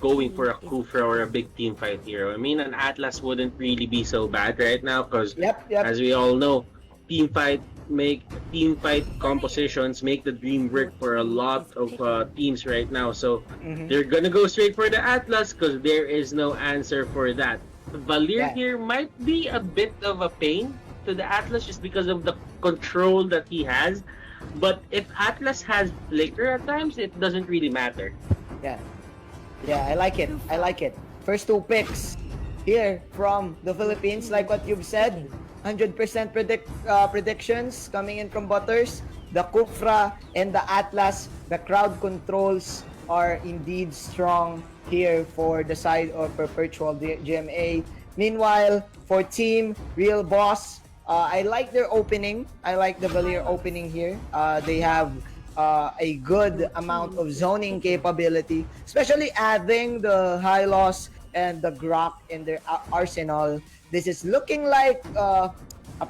going for a Kufra or a big team fight hero. I mean, an Atlas wouldn't really be so bad right now because, Yep. as we all know, team fight team fight compositions make the dream work for a lot of teams right now. So they're gonna go straight for the Atlas because there is no answer for that. Valir Yeah. here might be a bit of a pain to the Atlas just because of the control that he has. But if Atlas has flicker at times, it doesn't really matter. Yeah. Yeah, I like it. I like it. First two picks here from the Philippines, like what you've said. 100% predictions coming in from Butters. The Kufra and the Atlas, the crowd controls are indeed strong here for the side of Perpetual GMA. Meanwhile, for Team Real Boss, I like their opening. I like the Valir opening here. They have a good amount of zoning capability, especially adding the high loss and the Grok in their arsenal. This is looking like a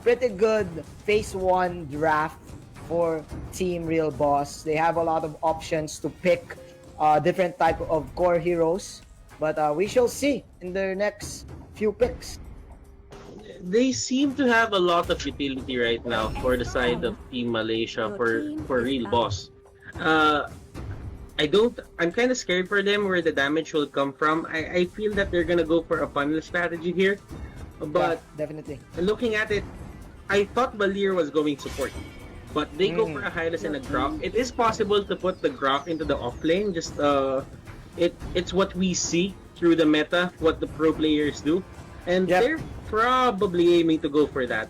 pretty good phase 1 draft for Team Real Boss. They have a lot of options to pick different type of core heroes, but we shall see in their next few picks. They seem to have a lot of utility right now for the side of Team Malaysia for Real Boss. I'm kind of scared for them where the damage will come from. I feel that they're gonna go for a funnel strategy here, but yeah, definitely. looking at it, I thought Valir was going support, but they go for a Hylas and a Grok. It is possible to put the Grok into the off lane. Just it's what we see through the meta, what the pro players do, and they're probably aiming to go for that.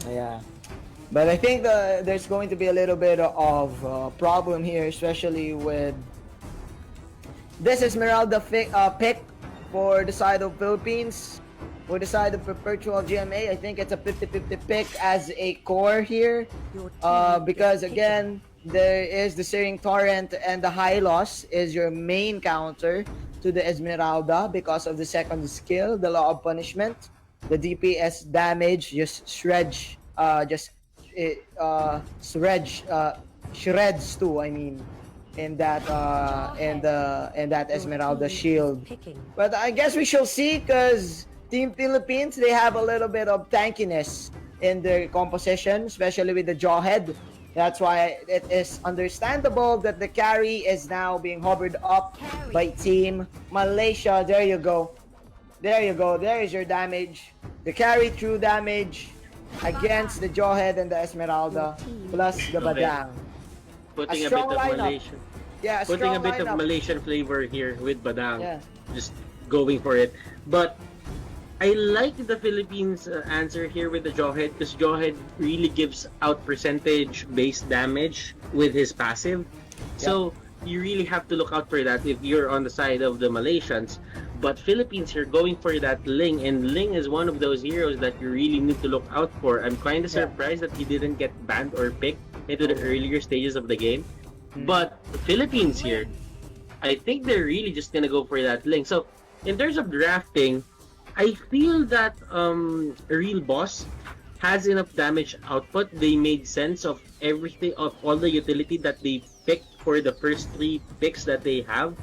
Yeah. But I think there's going to be a little bit of problem here, especially with this Esmeralda pick for the side of Philippines. For the side of Perpetual GMA, I think it's a 50-50 pick as a core here. Because again, there is the Searing Torrent and the High Loss is your main counter to the Esmeralda because of the second skill, the Law of Punishment. The DPS damage just shreds too, I mean, in that Esmeralda shield. But I guess we shall see, because Team Philippines, they have a little bit of tankiness in their composition, especially with the Jawhead. That's why it is understandable that the carry is now being hovered up by Team Malaysia. There you go. There you go. There is your damage. The carry through damage against the Jawhead and the Esmeralda, plus the Badang. Putting a bit of Malaysian. Yeah, putting a bit of Malaysian flavor here with Badang. Yeah. Just going for it. But I like the Philippines answer here with the Jawhead, because Jawhead really gives out percentage-based damage with his passive. So you really have to look out for that if you're on the side of the Malaysians. But Philippines, you're going for that Ling, and Ling is one of those heroes that you really need to look out for. I'm kind of surprised that he didn't get banned or picked into the earlier stages of the game. But the Philippines here, I think they're really just gonna go for that Ling. So in terms of drafting, I feel that Real Boss has enough damage output. They made sense of everything, of all the utility that they picked for the first 3 picks that they have.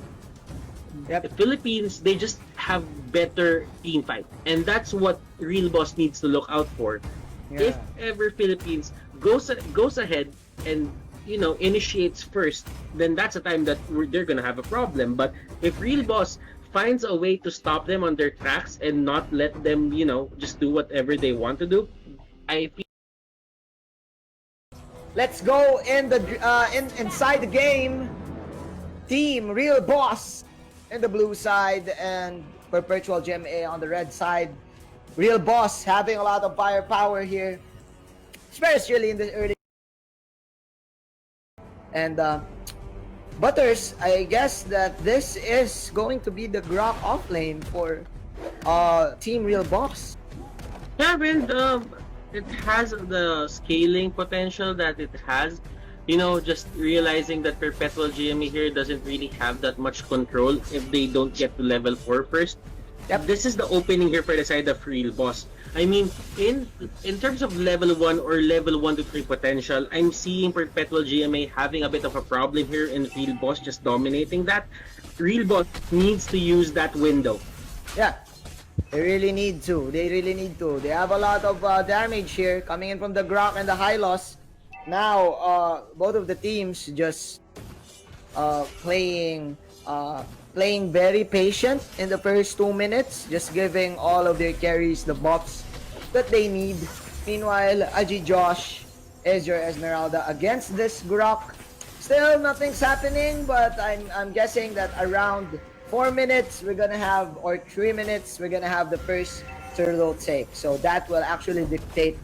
The Philippines, they just have better team fight, and that's what Real Boss needs to look out for. If ever Philippines goes ahead and initiates first, then that's a time that they're gonna have a problem. But if Real Boss finds a way to stop them on their tracks and not let them just do whatever they want to do, I feel. Let's go inside the game. Team Real Boss in the blue side and Perpetual GMA on the red side. Real Boss having a lot of firepower here, especially in the early. And Butters, I guess that this is going to be the Grok offlane for Team Real Boss. Yeah, and it has the scaling potential that it has. Just realizing that Perpetual GMA here doesn't really have that much control if they don't get to level 4 first. This is the opening here for the side of Real Boss. I mean, in terms of level 1 or level 1 to 3 potential, I'm seeing Perpetual GMA having a bit of a problem here, and Real Boss just dominating that. Real Boss needs to use that window. Yeah, they really need to. They really need to. They have a lot of damage here coming in from the Grok and the high loss. Now, both of the teams just playing playing very patient in the first 2 minutes, just giving all of their carries the buffs that they need. Meanwhile, Aji Josh is your Esmeralda against this Grok. Still, nothing's happening, but I'm guessing that around 4 minutes we're gonna have, or 3 minutes, we're gonna have the first turtle take. So that will actually dictate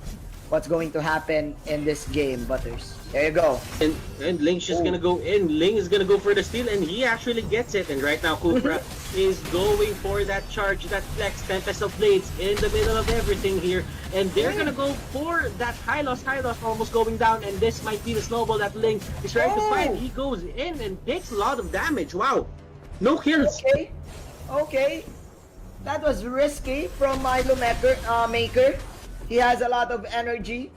what's going to happen in this game, Butters. There you go. And Ling's just gonna go in. Ling is gonna go for the steal, and he actually gets it. And right now, Kufra is going for that charge, that flex, Tempest of Blades in the middle of everything here. And they're gonna go for that high loss almost going down. And this might be the snowball that Ling is trying to find. He goes in and takes a lot of damage. Wow. No kills. Okay. That was risky from Milo Maker. He has a lot of energy,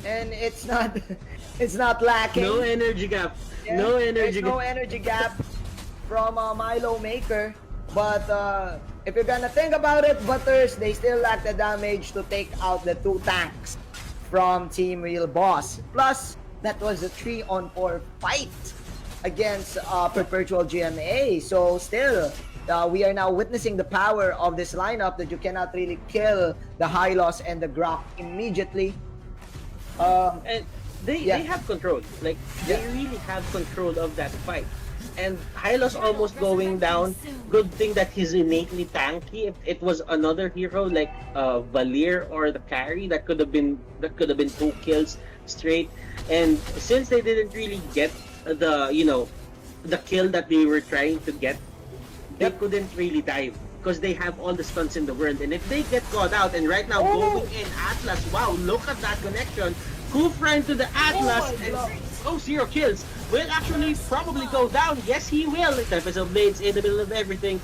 and it's not lacking. No energy gap. Yeah, no energy there's no energy gap from Milo Maker. But if you're gonna think about it, Butters, they still lack the damage to take out the 2 tanks from Team Real Boss. Plus, that was a 3-on-4 fight against Perpetual GMA. So still, we are now witnessing the power of this lineup, that you cannot really kill the high loss and the Grok immediately. And they have control. Like, they really have control of that fight. And Hylos almost going down. Good thing that he's innately tanky. If it was another hero like Valir or the carry, that could have been 2 kills straight. And since they didn't really get the kill that they were trying to get, they couldn't really dive because they have all the stunts in the world. And if they get caught out, and right now going in Atlas, wow, look at that connection. Kufra into the Atlas, and 0 kills. Will actually probably go down. Yes, he will. Tempest of Blades in the middle of everything.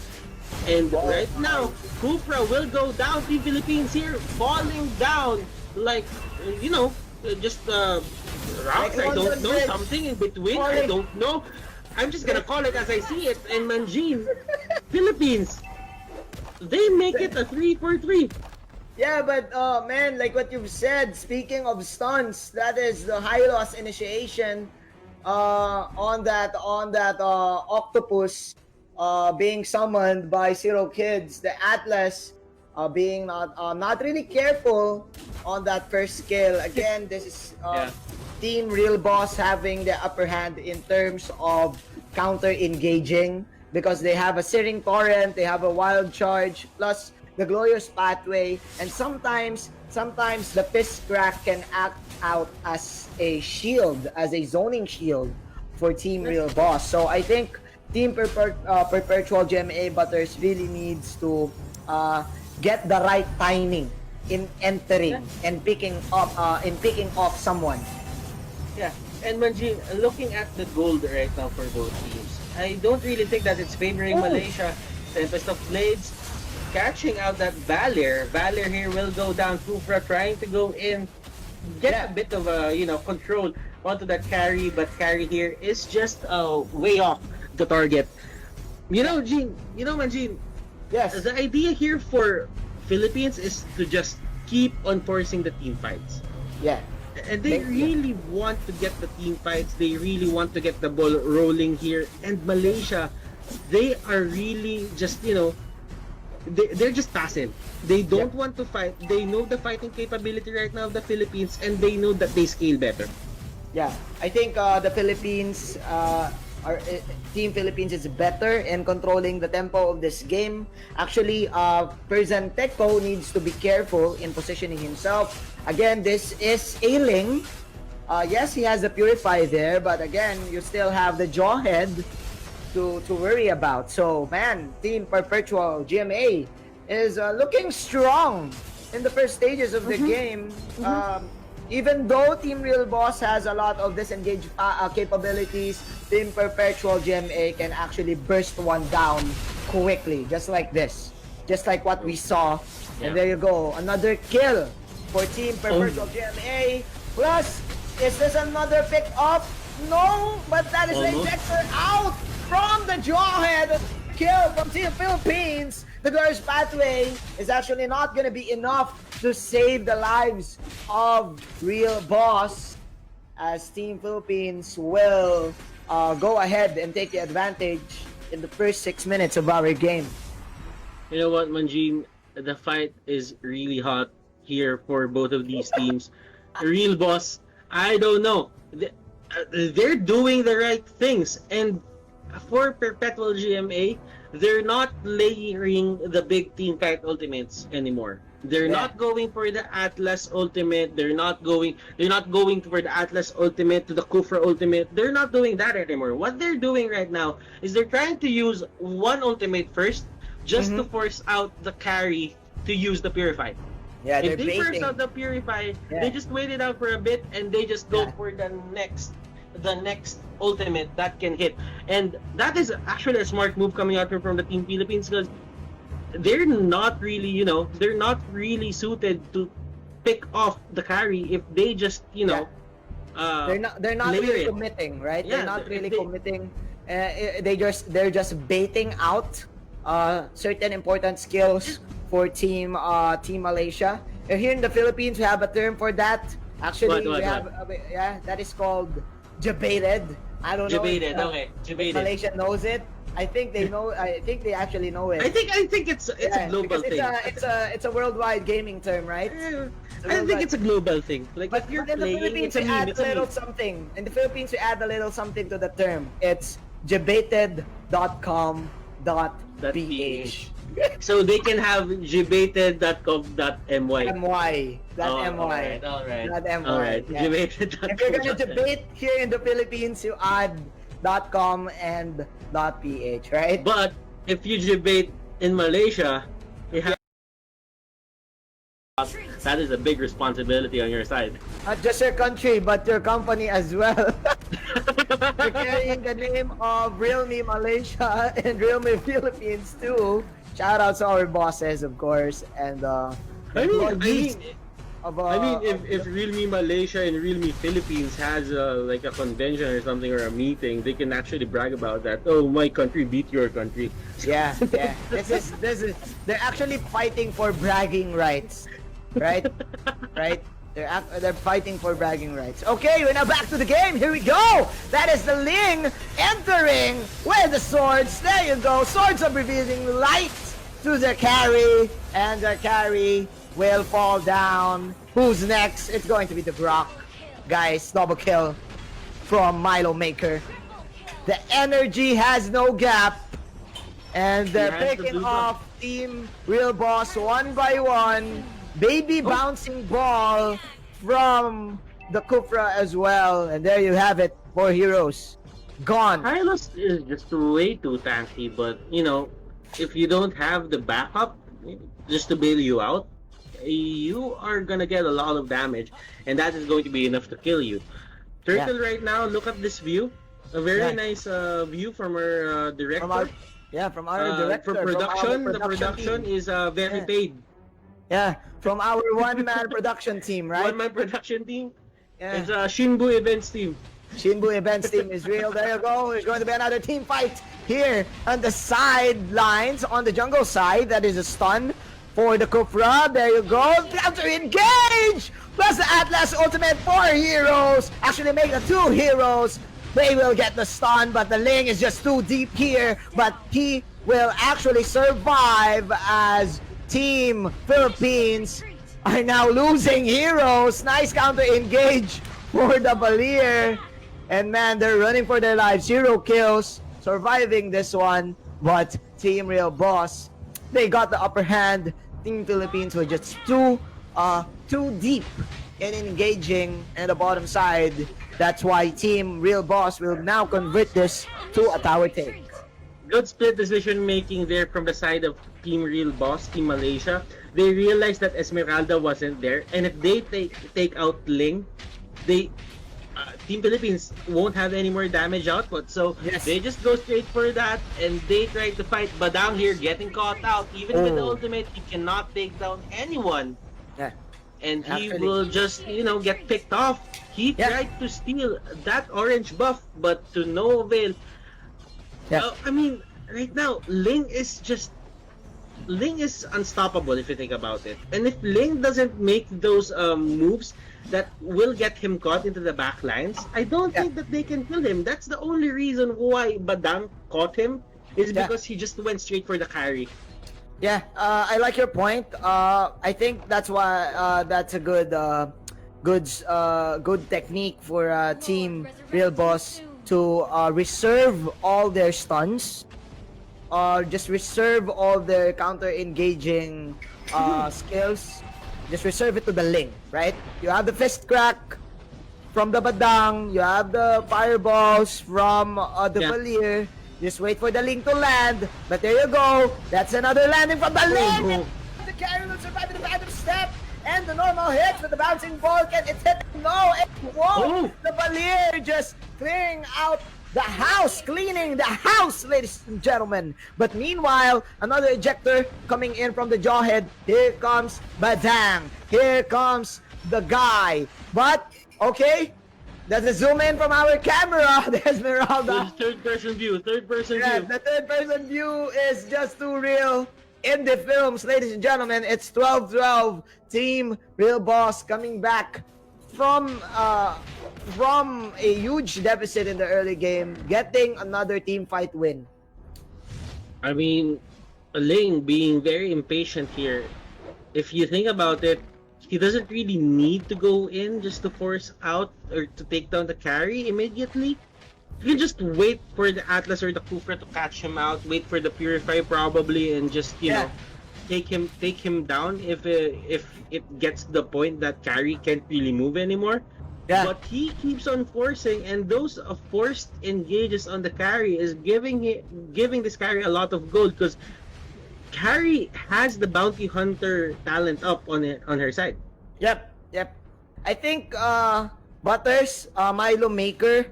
And right now, Kufra will go down. Team Philippines here falling down like, just rocks. I don't know, something in between. I don't know. I'm just gonna call it as I see it. And Manjin, Philippines, they make it a 3-for-3. Yeah, but man, like what you've said, speaking of stunts, that is the high loss initiation on that octopus being summoned by Zero Kids. The Atlas being not really careful on that first skill. Again, this is Team Real Boss having the upper hand in terms of counter engaging, because they have a Searing Torrent, they have a Wild Charge, plus the Glorious Pathway, and sometimes the Fist Crack can act out as a shield, as a zoning shield for Team Real Boss. So I think Team Perpetual GMA Butters really needs to get the right timing in entering and picking off someone. Yeah, and Manji, looking at the gold right now for both teams, I don't really think that it's favoring Malaysia. Tempest of Blades catching out that Valir. Valir here will go down. Kufra trying to go in, get a bit of control onto that carry, but carry here is just way off the target. Manjin. Yes. The idea here for Philippines is to just keep on forcing the team fights. Yeah. And they really want to get the team fights. They really want to get the ball rolling here. And Malaysia, they are really just, they're just passive. They don't want to fight. They know the fighting capability right now of the Philippines, and they know that they scale better. Yeah, I think the Philippines, Team Philippines is better in controlling the tempo of this game. Actually, Perzan Teko needs to be careful in positioning himself. Again, this is ailing. Yes, he has the Purify there, but again, you still have the Jawhead to worry about. So, man, Team Perpetual GMA is looking strong in the first stages of the game. Even though Team Real Boss has a lot of disengage capabilities, Team Perpetual GMA can actually burst one down quickly, just like this. Just like what we saw. And there you go, another kill for Team Perpetual GMA. Plus, is this another pick up? No, but that is a Vector out from the Jawhead. kill from Team Philippines. The Glorious Pathway is actually not gonna be enough to save the lives of Real Boss, as Team Philippines will go ahead and take the advantage in the first 6 minutes of our game. You know what, Manjin? The fight is really hot here for both of these teams. Real Boss, I don't know. They're doing the right things, and for Perpetual GMA, they're not layering the big team fight ultimates anymore. They're not going for the Atlas ultimate. They're not going for the Atlas ultimate to the Kufra ultimate. They're not doing that anymore. What they're doing right now is they're trying to use one ultimate first, just to force out the carry to use the Purify. Yeah, if they force out the Purify, they just wait it out for a bit and they just go for the next ultimate that can hit. And that is actually a smart move coming out from the Team Philippines, because they're not really, they're not really suited to pick off the carry if they just, they're not really committing, right? Yeah, they're not really committing. They're just baiting out certain important skills for Team Malaysia. Here in the Philippines, we have a term for that. Actually, that is called jebaited. I don't know. Jebaited. Malaysia knows it. I think they know. I think they actually know it. I think it's a global thing. It's a worldwide gaming term, right? I think it's a global thing. Like, but if you're in the playing, Philippines, it's a we meme. add a little something. In the Philippines, we add a little something to the term. It's jebaited.com.ph. So they can have jebaited.com.my. My. My. All right. Not my. Alright. Yeah. Jebaited.com. If you're gonna debate here in the Philippines, you add .com and .ph, right? But if you debate in Malaysia, you have that is a big responsibility on your side. Not just your country, but your company as well. You're carrying the name of Realme Malaysia and Realme Philippines too. Shout out to our bosses, of course, and if Realme Malaysia and Realme Philippines has like a convention or something, or a meeting, they can actually brag about that. Oh, my country beat your country. Yeah. This is. They're actually fighting for bragging rights, right? Right. They're fighting for bragging rights. Okay, we're now back to the game. Here we go. That is the Ling entering with the swords. There you go. Swords are revealing light to the carry, and the carry will fall down. Who's next? It's going to be the Grok. Guys, double kill from Milo Maker. The energy has no gap. And they're picking off Team Real Boss one by one. Baby bouncing ball from the Kufra as well. And there you have it. 4 heroes gone. Hylos is just way too tanky, but if you don't have the backup just to bail you out, you are gonna get a lot of damage, and that is going to be enough to kill you. Turtle right now, look at this view. A very nice view from our director. From our director. For production, the production is very paid. Yeah, from our one-man production team, right? One-man production team. Yeah. It's Shinbu Events team. Shinbu Events team is real. There you go. There's going to be another team fight here on the sidelines, on the jungle side. That is a stun for the Kufra. There you go. Counter engage! Plus the Atlas ultimate. 4 heroes. Actually make it 2 heroes. They will get the stun, but the Ling is just too deep here. But he will actually survive, as Team Philippines are now losing heroes. Nice counter engage for the Valier. And man, they're running for their lives. 0 kills, surviving this one. But Team Real Boss, they got the upper hand. Team Philippines were just too deep in engaging in the bottom side. That's why Team Real Boss will now convert this to a tower take. Good split decision making there from the side of Team Real Boss, Team Malaysia. They realized that Esmeralda wasn't there, and if they take out Ling, Team Philippines won't have any more damage output, so they just go straight for that, and they try to fight Badang here, getting caught out. Even with the ultimate, he cannot take down anyone. And he will just, get picked off. He tried to steal that orange buff, but to no avail. right now, Ling is unstoppable if you think about it. And if Ling doesn't make those moves that will get him caught into the back lines, I don't think that they can kill him. That's the only reason why Badang caught him, is because he just went straight for the carry. Yeah, I like your point. I think that's why that's a good technique for Team Real Boss to reserve all their stuns, or just reserve all their counter-engaging skills. Just reserve it to the Ling, right? You have the fist crack from the Badang, you have the fireballs from the Valier. Just wait for the Ling to land. But there you go. That's another landing from the Ling. The carry will survive the random step. And the normal hits with the bouncing ball. Can it hit? No. Whoa. The Valier just clearing out the house. Cleaning the house, ladies and gentlemen. But meanwhile, another ejector coming in from the Jawhead. Here comes Badang. Here comes the guy. But, okay. That's a zoom in from our camera. There's Miralda. Third person view. The third person view is just too real. In the films, ladies and gentlemen, it's 12-12. Team Real Boss coming back from a huge deficit in the early game, getting another team fight win. I mean, Ling being very impatient here. If you think about it, he doesn't really need to go in just to force out or to take down the carry immediately. You can just wait for the Atlas or the Kufra to catch him out, wait for the Purify probably, and just, you know, take him down if it gets to the point that carry can't really move anymore. Yeah. But he keeps on forcing, and those forced engages on the carry is giving this carry a lot of gold, because carry has the bounty hunter talent up on her side. Yep. I think Butters, Milo Maker,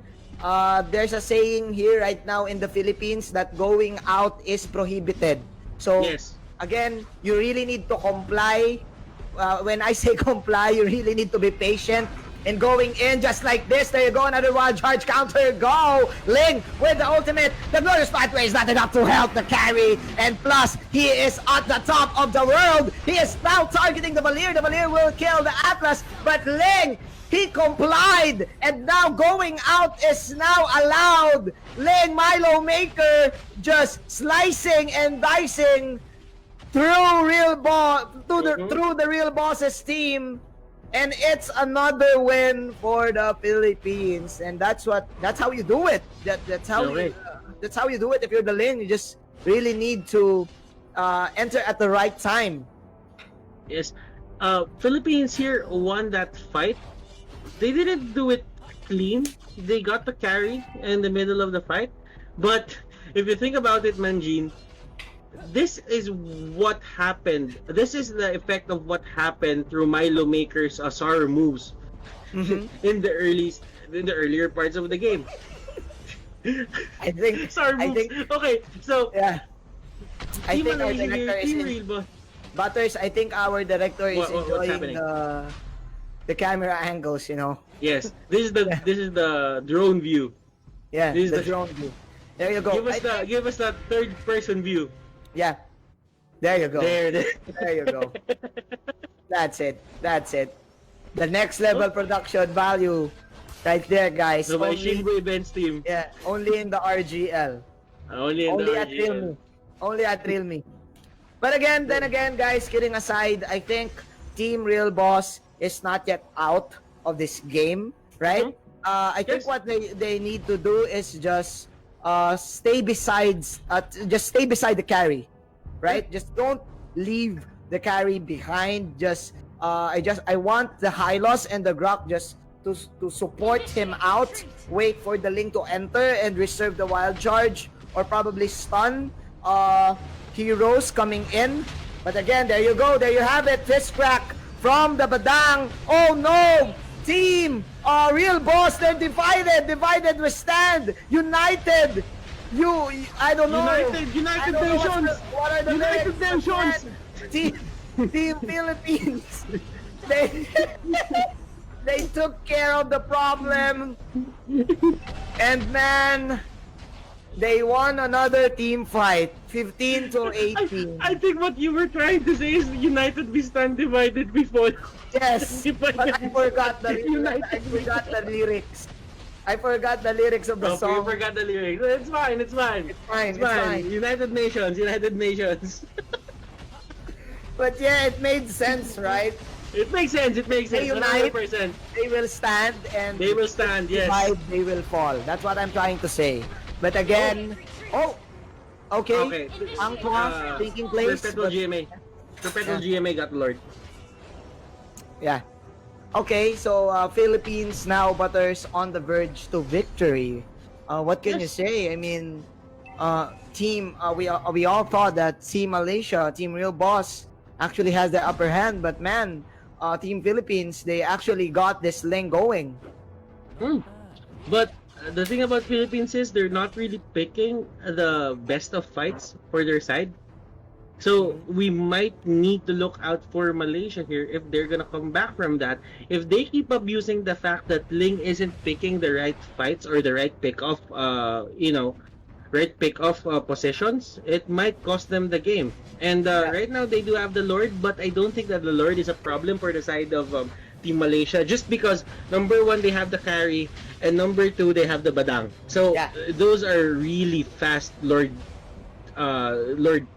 there's a saying here right now in the Philippines that going out is prohibited. So again, you really need to comply. When I say comply, you really need to be patient. And going in just like this, there you go, another wild charge counter, go! Ling with the ultimate. The glorious pathway is not enough to help the carry, and plus, he is at the top of the world. He is now targeting the Valier. The Valier will kill the Atlas, but Ling, he complied, and now going out is now allowed. Ling, Milo Maker, just slicing and dicing through the Real Boss's team. And it's another win for the Philippines, and that's how you do it. That's how you do it. If you're the Ling, you just really need to enter at the right time. Yes, Philippines here won that fight. They didn't do it clean. They got the carry in the middle of the fight, but if you think about it, Manjin, this is what happened. This is the effect of what happened through Milo Maker's Asar moves in the earlier parts of the game. I think Asar moves. Okay, so yeah. I think our Malaysia director here, is Real Butters, I think our director is enjoying the camera angles, you know. Yes, this is the drone view. Yeah, this is the drone view. There you go. Give us that third person view. Yeah. There you go. There you go. That's it. The next level production value right there, guys. So my Shinbo Events team. Yeah, only in the RGL. Only at Realme. Only at Realme. But then again, guys, kidding aside, I think Team Real Boss is not yet out of this game, right? I think what they need to do is just stay beside the carry, right? Just don't leave the carry behind. I want the Hylos and the Grok just to support him out, wait for the Ling to enter and reserve the wild charge, or probably stun heroes coming in. But again, there you go, there you have it, fist crack from the Badang. Oh no! Team Real Boss, they're divided we stand, united. I don't know. United Nations. What are the United Nations. Team Philippines. They took care of the problem. And man, They won another team fight, 15 to 18. I think what you were trying to say is united we stand, divided we fall. Yes, but I forgot the lyrics. I forgot the lyrics of the song. You forgot the lyrics. It's fine. It's fine. United Nations. But yeah, it made sense, right? It makes sense. They unite, 100%. they will stand, and They will stand, yes. divide, they will fall. That's what I'm trying to say. But again, okay. Angkwa taking place. Perpetual GMA. Perpetual GMA got Lord. Yeah. Okay, so Philippines now, Butters, on the verge to victory. What can you say? I mean, we all thought that Team Malaysia, Team Real Boss, actually has the upper hand, but man, Team Philippines, they actually got this lane going. But the thing about Philippines is they're not really picking the best of fights for their side. So we might need to look out for Malaysia here if they're gonna come back from that. If they keep abusing the fact that Ling isn't picking the right fights or the right pick off, positions, it might cost them the game. And right now they do have the Lord, but I don't think that the Lord is a problem for the side of Team Malaysia, just because number one they have the carry, and number two they have the Badang. So those are really fast Lord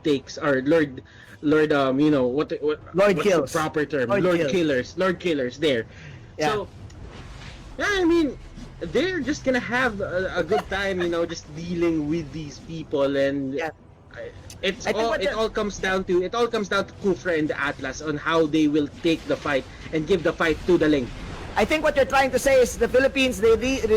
takes, or Lord Lord what's kills. the proper term? Lord killers there. So I mean, they're just gonna have a good time, just dealing with these people, and it all comes down to Kufra and the Atlas on how they will take the fight and give the fight to the Ling. I think what you're trying to say is the Philippines, they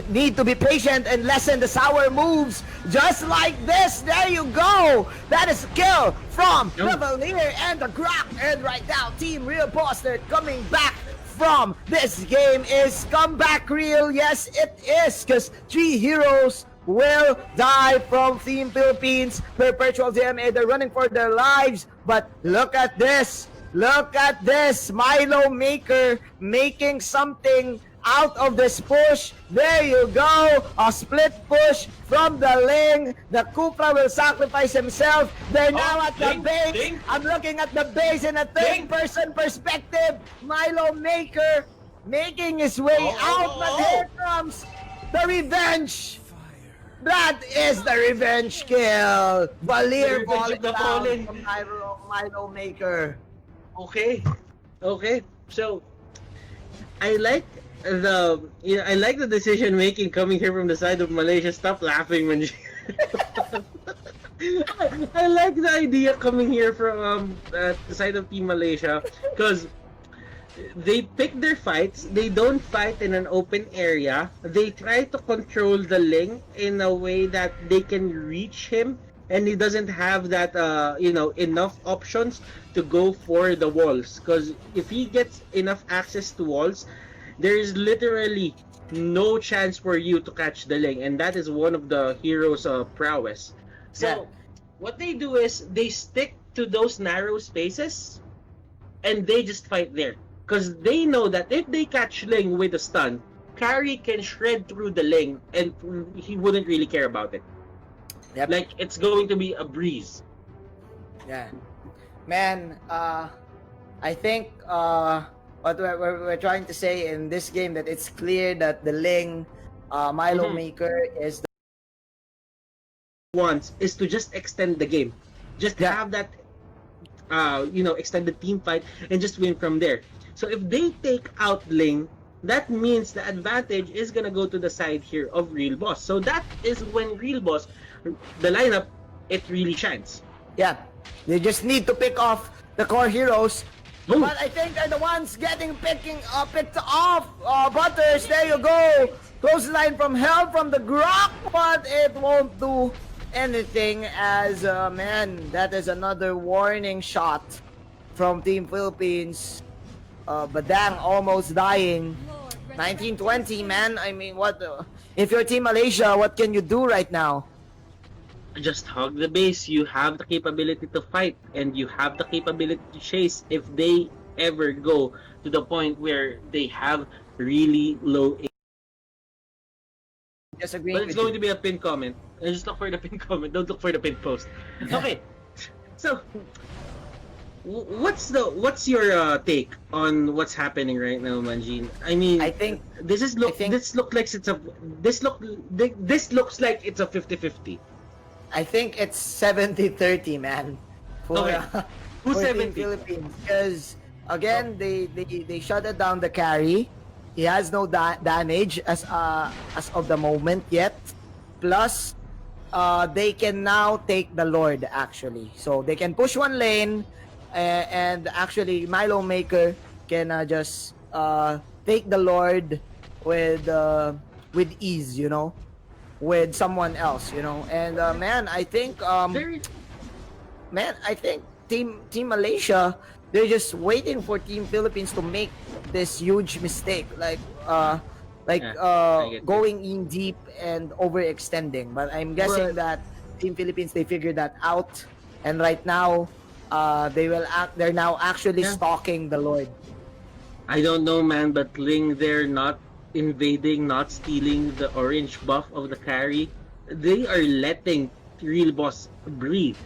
need to be patient and lessen the sour moves. Just like this. There you go. That is a kill from the Valier and the Grok. And right now, Team Real Boss, they're coming back from this game. Is comeback real? Yes, it is. Because 3 heroes will die from Team Philippines. Perpetual GMA, they're running for their lives. But look at this. Look at this, Milo Maker making something out of this push. There you go, a split push from the Ling. The Kufra will sacrifice himself. They're now at the base. I'm looking at the base in a third-person perspective. Milo Maker making his way out, but here comes the revenge. That is the revenge kill. Valier falling down from Milo Maker. Okay. So I like the decision making coming here from the side of Malaysia. Stop laughing when you... I like the idea coming here from the side of Team Malaysia, because they pick their fights. They don't fight in an open area. They try to control the Ling in a way that they can reach him, and he doesn't have that enough options to go for the walls. Because if he gets enough access to walls, there is literally no chance for you to catch the Ling, and that is one of the heroes' prowess. So what they do is they stick to those narrow spaces, and they just fight there, because they know that if they catch Ling with a stun, Carry can shred through the Ling, and he wouldn't really care about it. Like, it's going to be a breeze. Man, I think what we're trying to say in this game, that it's clear that the Ling Milo Maker is the wants is to just extend the game. Just have that extended team fight and just win from there. So if they take out Ling, that means the advantage is gonna go to the side here of Real Boss. So that is when Real Boss, the lineup, it really shines. They just need to pick off the core heroes. But I think they're the ones picked off. Butters, there you go. Close line from hell from the Grok, but it won't do anything, as that is another warning shot from Team Philippines. Badang almost dying. 1920, man. I mean, if you're Team Malaysia, what can you do right now? Just hug the base. You have the capability to fight, and you have the capability to chase if they ever go to the point where they have really low Just agreeing But it's with going you. to be a pinned comment. Just look for the pinned comment. Don't look for the pinned post. Okay. So, what's your take on what's happening right now, Manjin? I mean, I think this looks like it's a 50-50. I think it's 70-30, man. For Okay. Who's for Team 70? Philippines, because again they shutted down the carry. He has no damage as of the moment yet. Plus, they can now take the Lord actually, so they can push one lane, and actually Milo Maker can just take the Lord with ease, you know, with someone else, you know. And man, I think Very. I think Team Malaysia, they're just waiting for Team Philippines to make this huge mistake, like Yeah, I get going in deep and overextending. But I'm guessing that Team Philippines, they figured that out, and right now they're now actually Yeah. stalking the Lord. I don't know, man, but Ling, they're not invading, not stealing the orange buff of the carry. They are letting Real Boss breathe.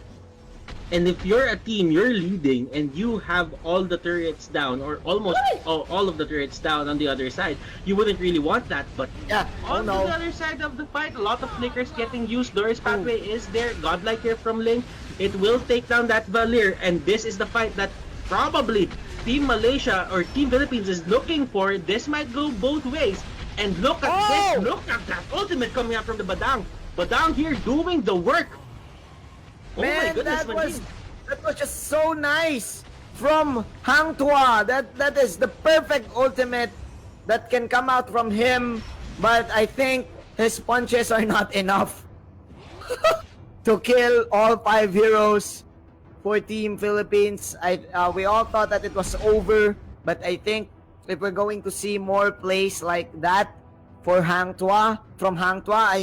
And if you're a team, you're leading, and you have all the turrets down, or almost all of the turrets down on the other side, you wouldn't really want that. But Yeah. Oh on no. the other side of the fight, a lot of flickers getting used. Doris pathway is there. Godlike here from Ling. It will take down that Valir, and this is the fight that probably Team Malaysia or Team Philippines is looking for. This might go both ways. And look at this. Look at that ultimate coming out from the Badang. Badang here doing the work. Man, oh my goodness, that was just so nice from Hang Tuah. That is the perfect ultimate that can come out from him, but I think his punches are not enough to kill all 5 heroes for Team Philippines. We all thought that it was over, but I think if we're going to see more plays like that for Hang Tuah, from Hang Tuah,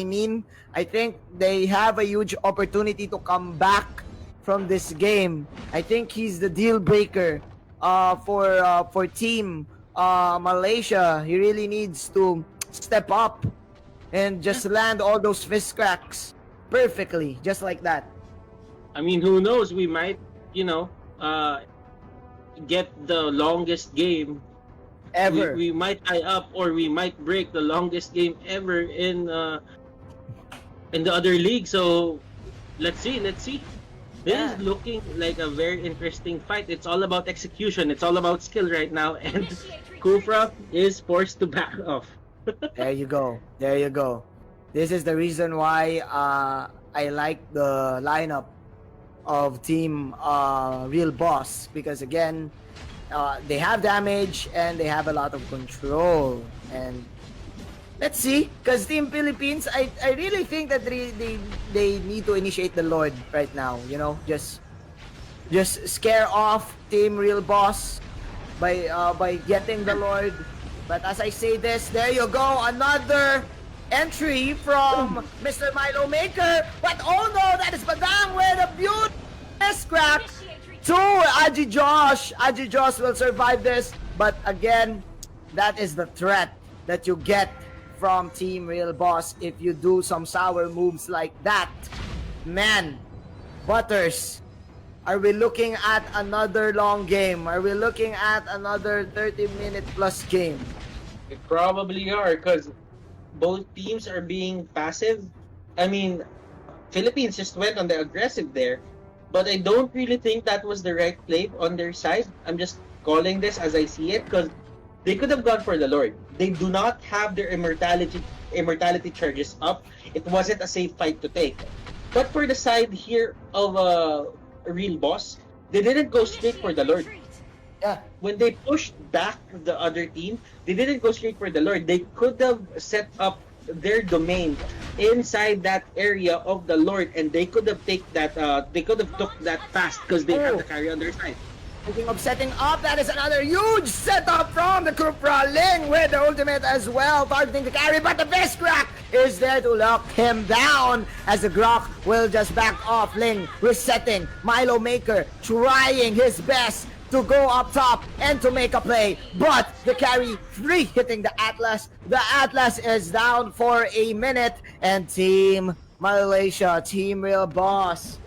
I think they have a huge opportunity to come back from this game. I think he's the deal breaker for Team Malaysia. He really needs to step up and just land all those fist cracks perfectly, just like that. I mean, who knows? We might, get the longest game Ever. We might tie up, or we might break the longest game ever in the other league. So let's see. This is looking like a very interesting fight. It's all about execution. It's all about skill right now, and Kufra is forced to back off. There you go. This is the reason why I like the lineup of Team Real Boss, because again, they have damage and they have a lot of control. And let's see, because Team Philippines, I really think that they need to initiate the Lord right now. You know, just scare off Team Real Boss by getting the Lord. But as I say this, there you go, another entry from Mr. Milo Maker. But oh no, that is Badang with a beautiful crack to Aji Josh. Aji Josh will survive this, but again, that is the threat that you get from Team Real Boss if you do some sour moves like that. Man, Butters, are we looking at another long game? Are we looking at another 30-minute plus game? We probably are, because both teams are being passive. I mean, Philippines just went on the aggressive there, but I don't really think that was the right play on their side. I'm just calling this as I see it, because they could have gone for the Lord. They do not have their immortality charges up. It wasn't a safe fight to take. But for the side here of a Real Boss, they didn't go straight for the Lord. Yeah. When they pushed back the other team, they didn't go straight for the Lord. They could have set up their domain inside that area of the Lord, and they could have took that fast, because they have the carry on their side. Speaking of setting up, that is another huge setup from the Kufra. Ling with the ultimate as well, targeting the carry, but the best crack is there to lock him down as the Grok will just back off. Ling resetting, Milo Maker trying his best to go up top and to make a play. But the carry free hitting the Atlas. The Atlas is down for a minute, and Team Malaysia, Team Real Boss,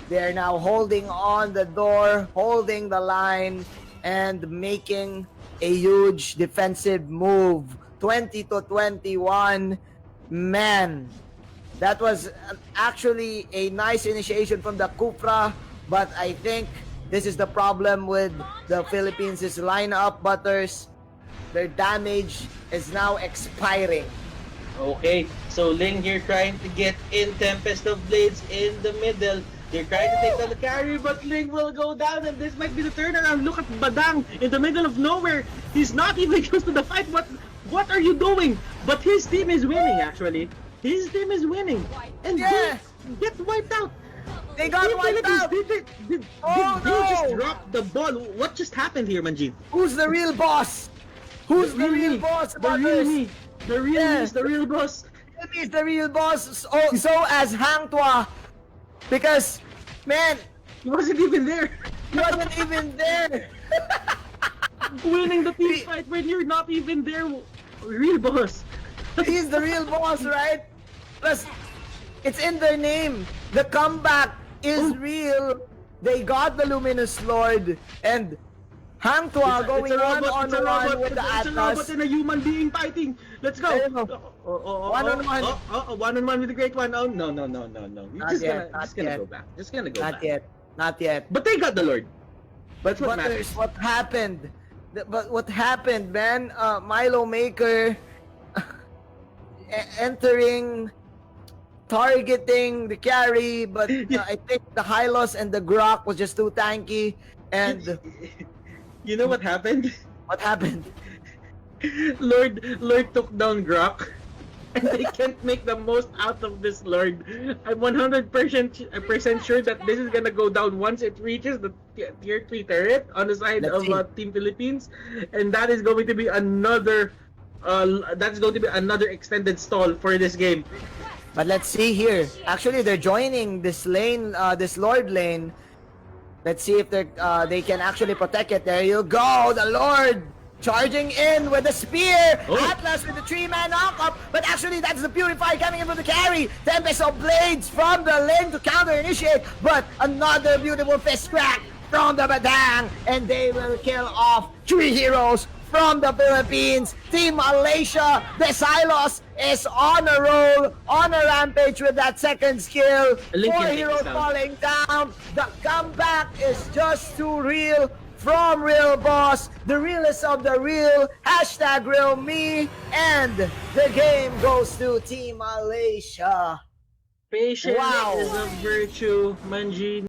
they're now holding on the door, holding the line, and making a huge defensive move. 20-21. Man, that was actually a nice initiation from the Kufra, but I think this is the problem with the Philippines' lineup, Butters. Their damage is now expiring. Okay, so Ling here trying to get in Tempest of Blades in the middle. They're trying to take down the carry, but Ling will go down, and this might be the turnaround. Look at Badang in the middle of nowhere. He's not even close to the fight. What are you doing? But his team is winning, actually. His team is winning. And Yeah. they get wiped out. They got wiped out! Did they just drop the ball? What just happened here, Manjeet? Who's the real boss? Who's the real boss? The real me. The real me is the real boss. He is the real boss. So as Hang Tuah. Because, man, He wasn't even there. he wasn't even there. Winning the team fight when you're not even there. Real boss. He's the real boss, right? Plus, it's in their name. The comeback is real. They got the Luminous Lord, and Hang Tuah going one-on-one with the It's a robot Atlas. and a human being fighting. Let's go. One-on-one. One-on-one with the Great One. Oh, no. You're Not just yet, gonna go back. Just gonna go Not back. yet. Not yet. But they got the Lord. But what Butters, matters. what happened? But what happened, man? Milo Maker entering, targeting the carry, but I think the Hylos and the Grok was just too tanky. And You know what happened? what happened? Lord took down Grok. And they can't make the most out of this Lord. I'm 100% sure that this is gonna go down once it reaches the tier 3 turret on the side Let's of see. Team Philippines, and that is going to be another extended stall for this game. But let's see here. Actually, they're joining this lane, this Lord lane. Let's see if they can actually protect it. There you go, the Lord charging in with the spear. Oh. Atlas with the 3-man knock-up. But actually, that's the Purify coming in for the carry. Tempest of Blades from the lane to counter-initiate. But another beautiful fist crack from the Badang. And they will kill off 3 heroes from the Philippines. Team Malaysia, the Silos is on a roll, on a rampage with that second skill. Link 4 can take heroes this down. falling down. The comeback is just too real from Real Boss, the realest of the real, hashtag Real Me, and the game goes to Team Malaysia. Patience Wow. is a virtue, Manji.